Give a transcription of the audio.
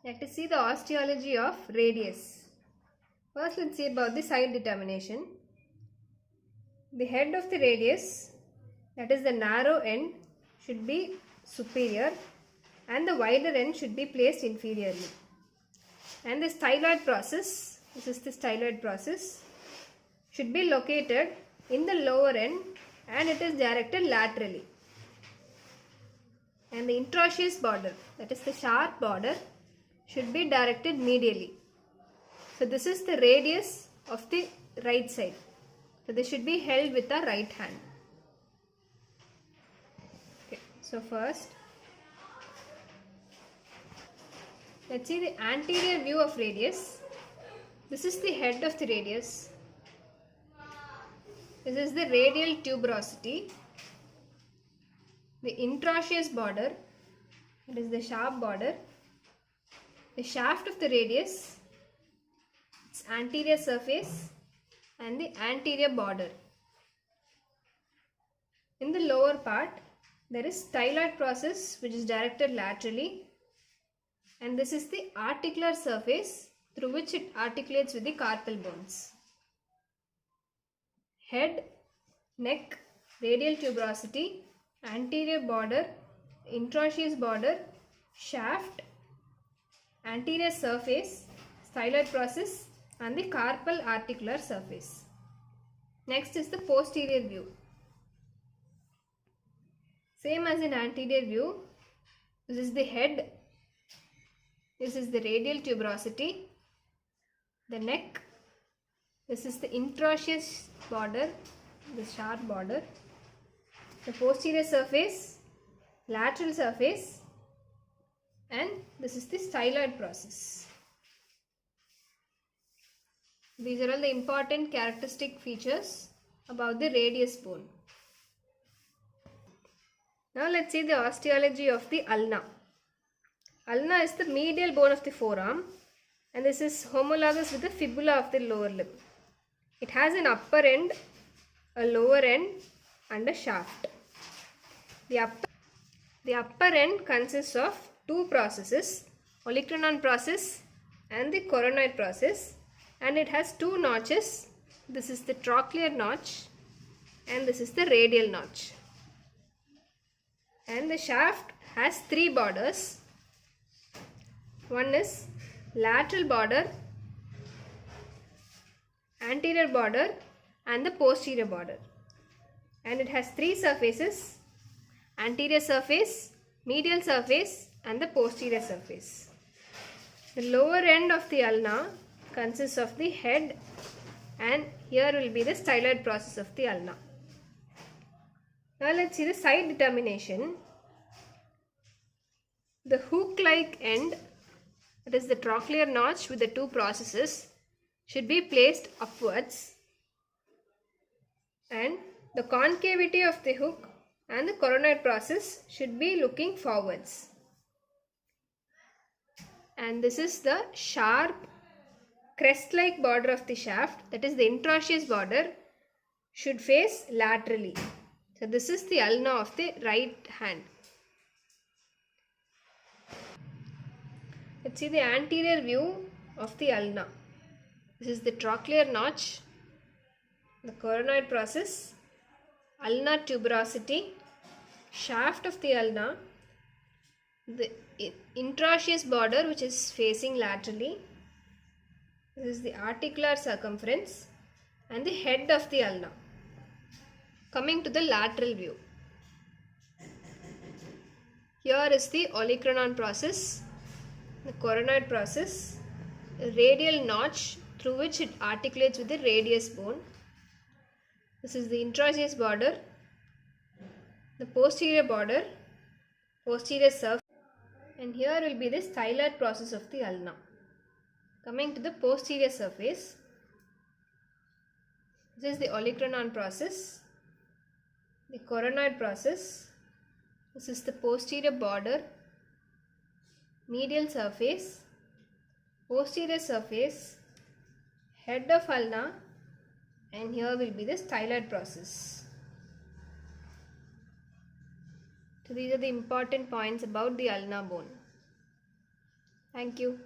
Let us see the osteology of radius. First, let's see about the side determination. The head of the radius, that is the narrow end, should be superior and the wider end should be placed inferiorly. And the styloid process, this is the styloid process, should be located in the lower end and it is directed laterally. And the interosseous border, that is the sharp border, should be directed medially. So this is the radius of the right side. So this should be held with the right hand. Okay, so first, let's see the anterior view of radius. This is the head of the radius. This is the radial tuberosity. The interosseous border, it is the sharp border. The shaft of the radius, its anterior surface and the anterior border. In the lower part, there is styloid process which is directed laterally, and this is the articular surface through which it articulates with the carpal bones. Head, neck, radial tuberosity, anterior border, interosseous border, shaft, anterior surface, styloid process and the carpal articular surface. Next is the posterior view. Same as in anterior view, this is the head, this is the radial tuberosity, the neck, this is the interosseous border, the sharp border, the posterior surface, lateral surface, and this is the styloid process. These are all the important characteristic features about the radius bone. Now let's see the osteology of the ulna. Ulna is the medial bone of the forearm and this is homologous with the fibula of the lower limb. It has an upper end, a lower end and a shaft. The upper end consists of two processes, olecranon process and the coronoid process, and it has two notches. This is the trochlear notch and this is the radial notch. And the shaft has three borders. One is lateral border, anterior border and the posterior border. And it has three surfaces, anterior surface, medial surface and the posterior surface. The lower end of the ulna consists of the head and here will be the styloid process of the ulna. Now let's see the side determination. The hook-like end, that is the trochlear notch with the two processes, should be placed upwards and the concavity of the hook and the coronoid process should be looking forwards. And this is the sharp crest-like border of the shaft, that is the interosseous border, should face laterally. So this is the ulna of the right hand. Let's see the anterior view of the ulna. This is the trochlear notch, the coronoid process, ulnar tuberosity, shaft of the ulna, the interosseous border which is facing laterally, this is the articular circumference and the head of the ulna. Coming to the lateral view. Here is the olecranon process, the coronoid process, a radial notch through which it articulates with the radius bone. This is the interosseous border, the posterior border, posterior surface, and here will be the styloid process of the ulna. Coming to the posterior surface, this is the olecranon process, the coronoid process, this is the posterior border, medial surface, posterior surface, head of ulna, and here will be the styloid process. So these are the important points about the ulnar bone. Thank you.